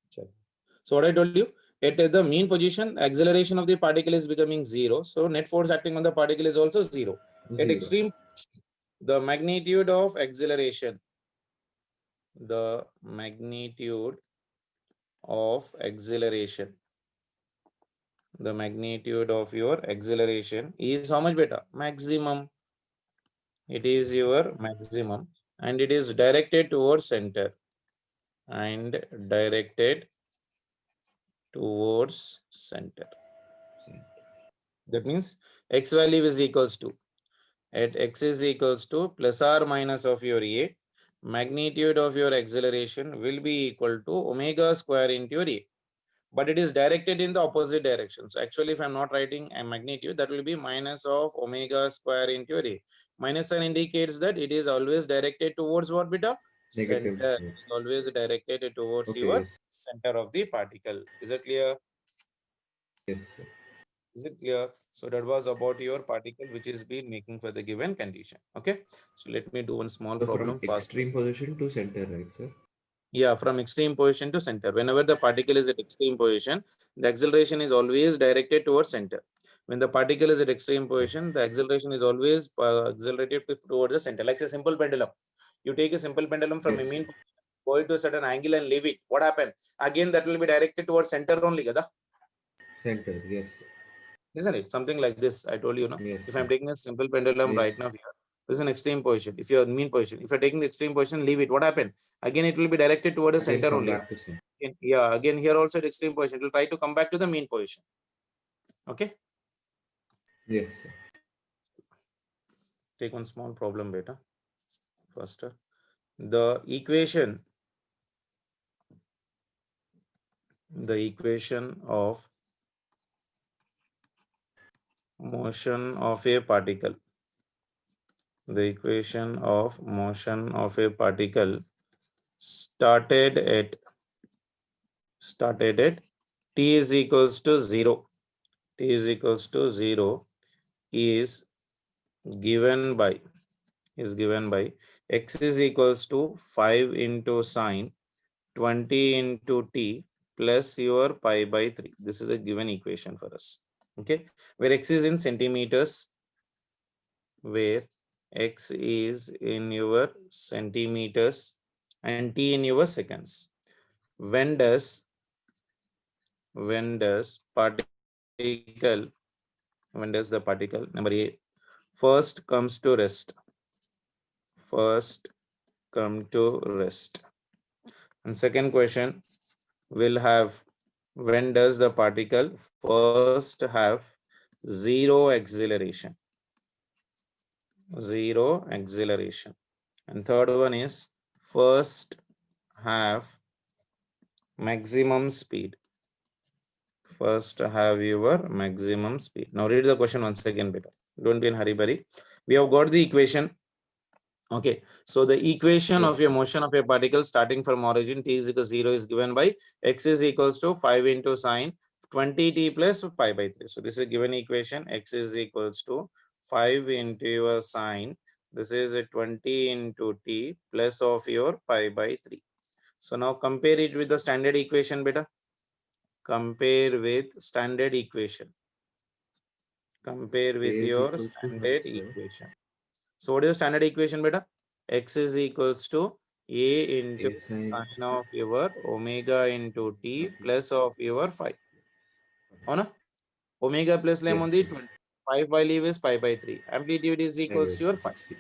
So what I told you, at the mean position, acceleration of the particle is becoming 0. So net force acting on the particle is also 0. At extreme, the magnitude of acceleration, the magnitude of acceleration, the magnitude of your acceleration is how much beta? Maximum. It is your maximum, and it is directed towards center, and directed towards center. That means x value is equals to, at x is equals to plus or minus of your a, magnitude of your acceleration will be equal to omega square into your a, but it is directed in the opposite direction. So actually, if I'm not writing a magnitude, that will be minus of omega square into your a. Minus sign indicates that it is always directed towards what beta? Negative. Center. It is always directed towards Okay, your yes. center of the particle. Is it clear? Yes, sir. Is it clear? So that was about your particle which is being making for the given condition. Okay. So let me do one small So from problem fast. extreme position to center, right, sir? Yeah, from extreme position to center. Whenever the particle is at extreme position, the acceleration is always directed towards center. When the particle is at extreme position, the acceleration is always accelerated towards the center. Like a simple pendulum. You take a simple pendulum from a Yes, mean sir. position, go it to a certain angle and leave it. What happened? Again, that will be directed towards center only, kada? Center, yes, sir. Isn't it? Something like this. I told you, no? Yes, If sir. I'm taking a simple pendulum Yes, right now here, this is an extreme position. If you're mean position, if you're taking the extreme position, leave it. What happened? Again, it will be directed toward the again center come only. back to center. Yeah, again here also at extreme position, it will try to come back to the mean position. Okay. Yes, sir. Take one small problem, beta. First, the equation of motion of a particle. The equation of motion of a particle started at t is equals to 0. T is equals to 0 is given by x is equals to 5 into sine 20 into t plus your pi by 3. This is a given equation for us. Okay, where x is in centimeters, where x is in your centimeters and t in your seconds. When does the particle number a first comes to rest? And second question will have, when does the particle first have zero acceleration? And third one is first have maximum speed. Now read the question once again, beta. Don't be in hurry bari. We have got the equation. Okay, so the equation Yes, of a sir. motion of a particle starting from origin t is equal to 0 is given by x is equals to 5 into sine 20t plus pi by 3. So this is a given equation. X is equals to 5 into your sine. This is a 20 into t plus of your pi by 3. So now compare it with the standard equation, beta. Compare with standard equation. Compare A with is your equals to what, standard sir? equation. So what is the standard equation, beta? X is equals to a into A sine sine of your omega into t 30. plus of your 5. Oh, no? Omega plus lem on Yes, the sir. 20. 5 by leave is pi by 3. Amplitude is I equals will to your 5. 60.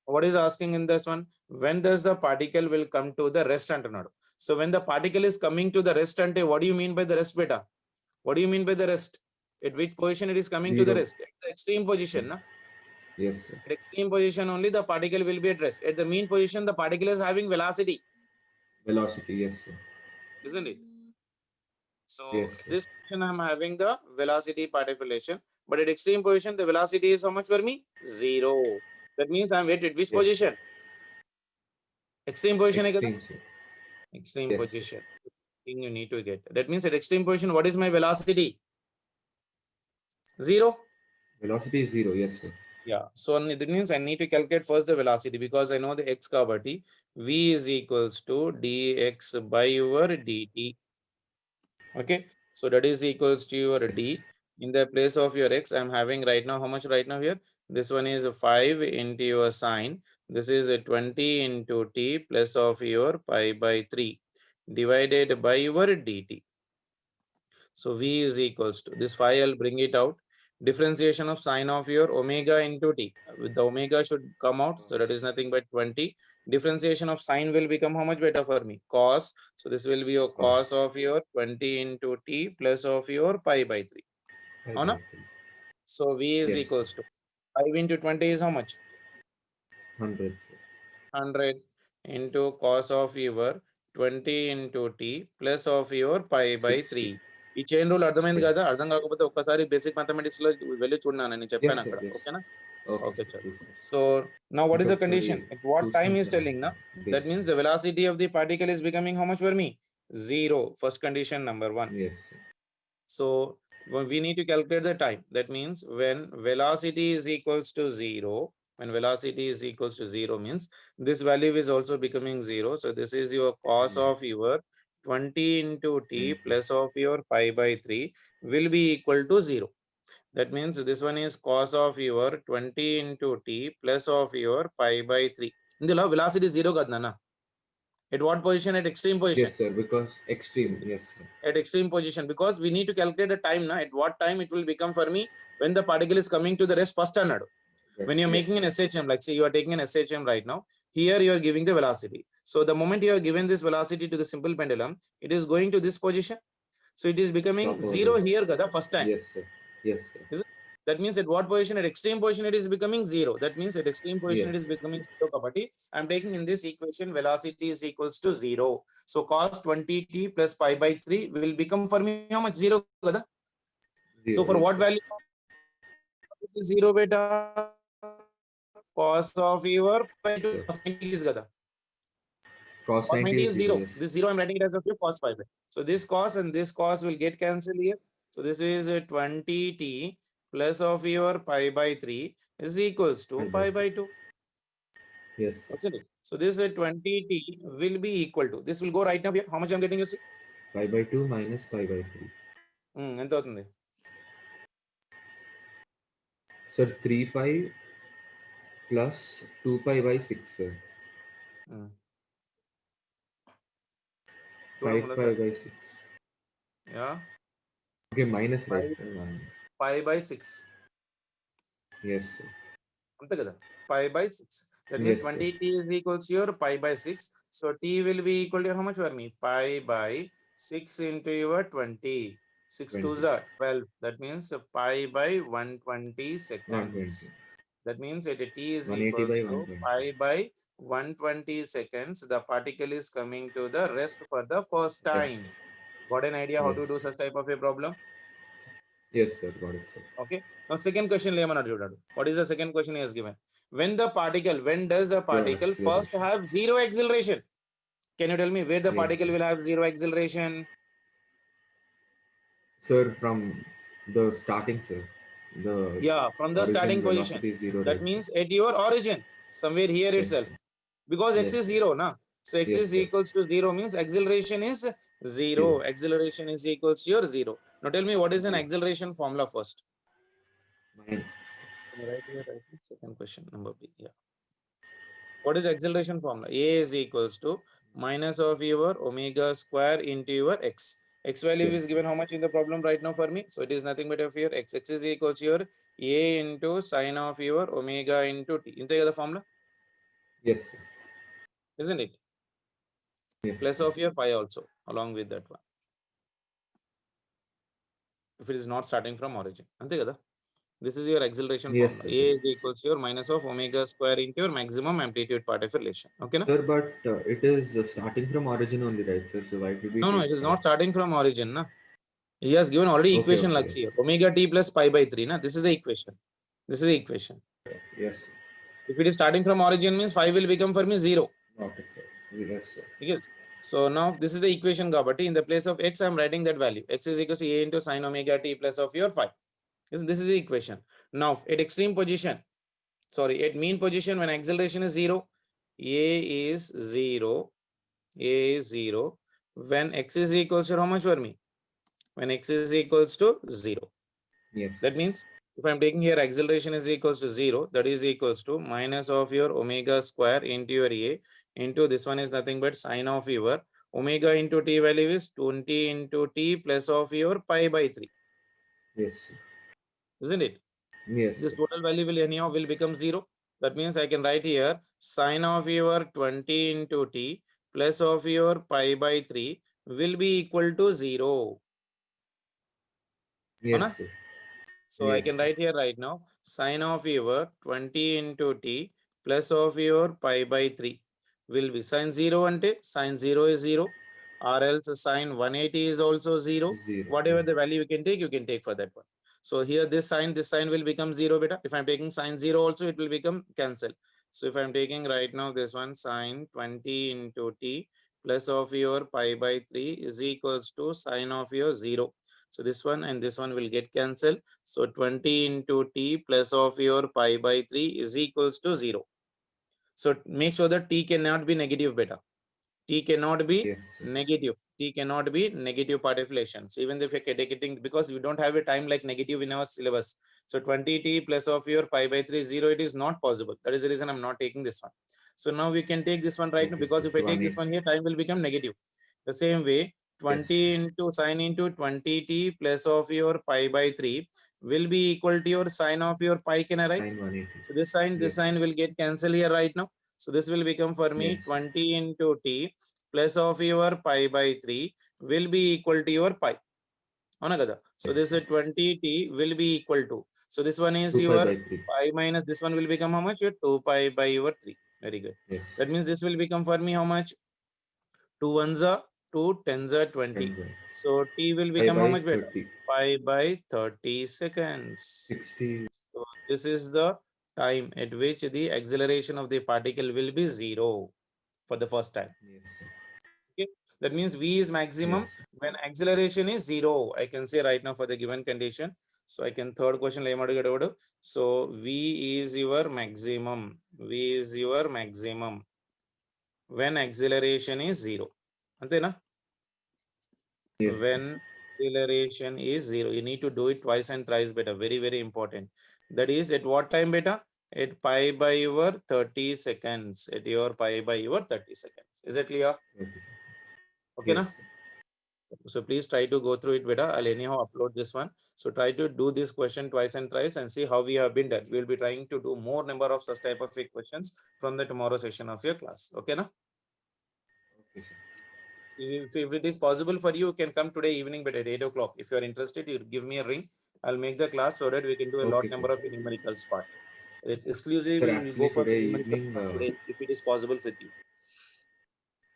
What is asking in this one? When does the particle will come to the rest ante? So when the particle is coming to the rest ante, what do you mean by the rest, beta? What do you mean by the rest? At which position it is coming to the 0. rest? At the extreme position, na? Yes, sir. At extreme position only the particle will be at rest. At the mean position, the particle is having velocity, Velocity, yes, sir. isn't it? So Yes, at sir. this position, I'm having the velocity particulation, but at extreme position, the velocity is how much for me? 0. That means I'm at which Yes, sir. position? Extreme position, hai kada? Extreme, sir. Extreme Yes, sir. position. Thing you need to get. That means at extreme position, what is my velocity? 0. Velocity is 0, yes, sir. Yeah. So that means I need to calculate first the velocity because I know the x kabati. V is equals to dx by your dt. Okay, so that is equals to your d. In the place of your x, I'm having right now how much right now here? This one is 5 into your sine. This is a 20 into t plus of your pi by 3 divided by your dt. So v is equals to this 5. I'll bring it out. Differentiation of sine of your omega into t. With the omega should come out. So that is nothing but 20. Differentiation of sine will become how much better for me? Cos. So this will be your cos of your 20 into t plus of your pi by 3. Pi Oh, by no? 3. So v is Yes, equals to 5 into 20 is how much? 100. 100 into cos of your 20 into t plus of your pi by 3. 60. ఈ chain rule అర్థమైంది Yes. కదా? అర్థం కాకపోతే ఒక్కసారి basic mathematics లో వెళ్ళి చూడన్నాను, నేను Yes, చెప్పాను sir. అక్కడ. Yes. ఓకేనా? Okay, okay, sir. చలో. Please, sir. So now what is the But condition? sorry, At what two time things is are telling na? That based means on. the velocity of the particle is becoming how much for me? 0. First condition number 1. Yes, sir. So when we need to calculate the time, that means when velocity is equals to 0, when velocity is equals to 0 means this value is also becoming 0. So this is your cos Yeah. of your 20 into t Into. plus of your pi by 3 will be equal to 0. That means this one is cos of your 20 into t plus of your pi by 3. ఇందులో velocity 0 కదా నాన్న? At what position? At extreme position. Yes, sir. Because extreme. Yes, sir. At extreme position, because we need to calculate the time na, at what time it will become for me when the particle is coming to the rest first another. When you're Yes, making an sir. SHM, like say you are taking an SHM right now, here you are giving the velocity. So the moment you are given this velocity to the simple pendulum, it is going to this position. So it is becoming Stop over 0 there. here kada first time. Yes, sir. Yes, sir. Is it? That means at what position? At extreme position it is becoming 0. That means at extreme position Yes, it is sir. becoming 0 kabatti I'm taking in this equation velocity is equals to 0. So cos 20t plus pi by 3 will become for me how much? 0 kada. So 0. for Yes, what sir. value it is 0 beta? Cos of your pi to Sir. cos 90 is kada. Cos Cos 90 90 is is 0. 0. Yes. This 0 I'm writing it as a cos pi by. So this cos and this cos will get cancelled here. So this is 20t plus of your pi by 3 is equals to Pi by pi by 2. Yes, sir. That's it. So this 20t will be equal to, this will go right now here. How much I'm getting, you see? Pi by 2 minus pi by 3. ఎంత అవుతుంది? Sir, 3 pi plus 2 pi by 6, sir. 5 pi by 6. Yeah, Okay, minus pi, right, sir. Minus. pi by 6. Yes, sir. అంతే కదా, pi by 6. That means Yes, sir. 20t is equals to your pi by 6. So t will be equal to how much for me? Pi by 6 into your 20. 6 20. 2s are 12. That means pi by 120 seconds. 120. That means at t is 180 equals by to 120. pi by 120 seconds. The particle is coming to the rest for the first Yes, time. sir. Got an idea how Yes, to do sir. such type of a problem? Yes, sir. Got it, sir. Okay. Now second question lemon చూడాడు. What is the second question he has given? When does the Your particle first acceleration. have zero acceleration? Can you tell me where the Yes, particle sir. will have zero acceleration? Sir, from the starting, sir. The Yeah, from the origin starting position. velocity is 0, That right, means sir? at your origin, somewhere here Yes, itself. sir. Because x Yes, is sir. 0, na? So x Yes, is sir. equals to 0 means acceleration is 0. 0. Acceleration is equals to your 0. Now tell me what is an 0. acceleration formula first? Mine. Right here, right here. Second question, number B. Yeah. What is acceleration formula? A is equals to minus of your omega square into your x. X value Yes, is sir. given how much in the problem right now for me? So it is nothing but of your x. X is equals to your a into sine of your omega into t. Inte kada formula, Yes, sir. isn't it? Yes, Plus sir. of your phi also along with that one. If it is not starting from origin. Ante kada? This is your acceleration Yes, formula. sir. A is equals to your minus of omega square into your maximum amplitude part of relation. Okay, na? Sir, but it is starting from origin only, right, sir? So why did we No, take it is pi? not starting from origin, na? He has given already Okay, equation okay, like yes, here. sir. Omega t plus pi by 3, na? This is the equation. This is the equation. Yes, sir. If it is starting from origin means 5 will become for me 0. Not it, sir. Yes, sir. Yes. So now this is the equation kabatti. In the place of x, I am writing that value. X is equal to a into sine omega t plus of your 5. This is the equation. Now at extreme position, sorry, at mean position when acceleration is 0, a is 0, a is 0. When x is equal to how much for me? when x is equals to 0. Yes. That means if I'm taking here acceleration is equals to 0, that is equals to minus of your omega square into your a into this one is nothing but sine of your omega into t value is 20 into t plus of your pi by 3. Yes, sir. Isn't it? Yes, This sir. total value will anyhow will become 0. That means I can write here sine of your 20 into t plus of your pi by 3 will be equal to 0. Yes, Ana? sir. So I Yes, can sir. write here right now sine of your 20 into t plus of your pi by 3 will be sine 0 ante sine 0 is 0 or else sine 180 is also 0. 0. Whatever the value you can take for that one. So here this sign will become 0 beta. If I'm taking sine 0 also it will become cancel. So if I'm taking right now this one sine 20 into t plus of your pi by 3 is equals to sine of your 0. So this one and this one will get cancelled. So 20 into t plus of your pi by 3 is equals to 0. So make sure that t cannot be negative beta. T cannot be Yes, sir. negative. T cannot be negative particulation. So even if you're taking, because we don't have a time like negative in our syllabus. So 20t plus of your pi by 3 0, it is not possible. That is the reason I'm not taking this one. So now we can take this one right now, Okay, because sir. if I So I take this need. one here, time will become negative. The same way, 20 into sine into 20t plus of your pi by 3 will be equal to your sine of your pi. Can I write? Sine 180. So this Yes. sign will get cancelled here right now. So this will become for me Yes. 20 into t plus of your pi by 3 will be equal to your pi. Avuna kada? So Yes, this sir. 20t will be equal to. So this one is 2 pi your by 3. pi minus this one will become how much? Your 2 pi by your 3. Very good. Yes. That means this will become for me how much? 2 ones are 2, 10s are 20. 10 by So t will 5 become how by much better? 30. Pi by 30 seconds. 60. So this is the time at which the acceleration of the particle will be 0 for the first time. Yes, sir. Okay, that means v is maximum Yes, sir. when acceleration is 0. I can say right now for the given condition. So I can third question. So v is your maximum. V is your maximum when acceleration is 0. Antena? Yes, sir. When acceleration is 0, you need to do it twice and thrice beta. Very, very important. That is at what time beta? At pi by your 30 seconds. At your pi by your 30 seconds. Is it clear? Okay, sir. Okay, na? Yes, sir. So please try to go through it beta. I'll anyhow upload this one. So try to do this question twice and thrice and see how we have been done. We'll be trying to do more number of such type of questions from the tomorrow session of your class. Okay, na? Okay, sir. If it is possible for you, you can come today evening but at 8 o'clock. If you are interested, you give me a ring. I'll make the class so that we can do a lot Okay, number sir. of numericals part. Exclusively, Sir, we'll go actually for the today numericals evening, part today, if it is possible with you.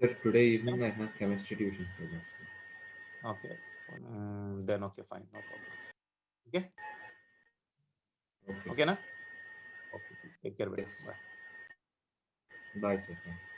sir, today evening I have chemistry tuition, sir. Okay. Then okay, fine, no problem. Okay. Okay, Okay, sir. na? Okay. Take care, beta. Yes. Bye. Bye, sir. Bye.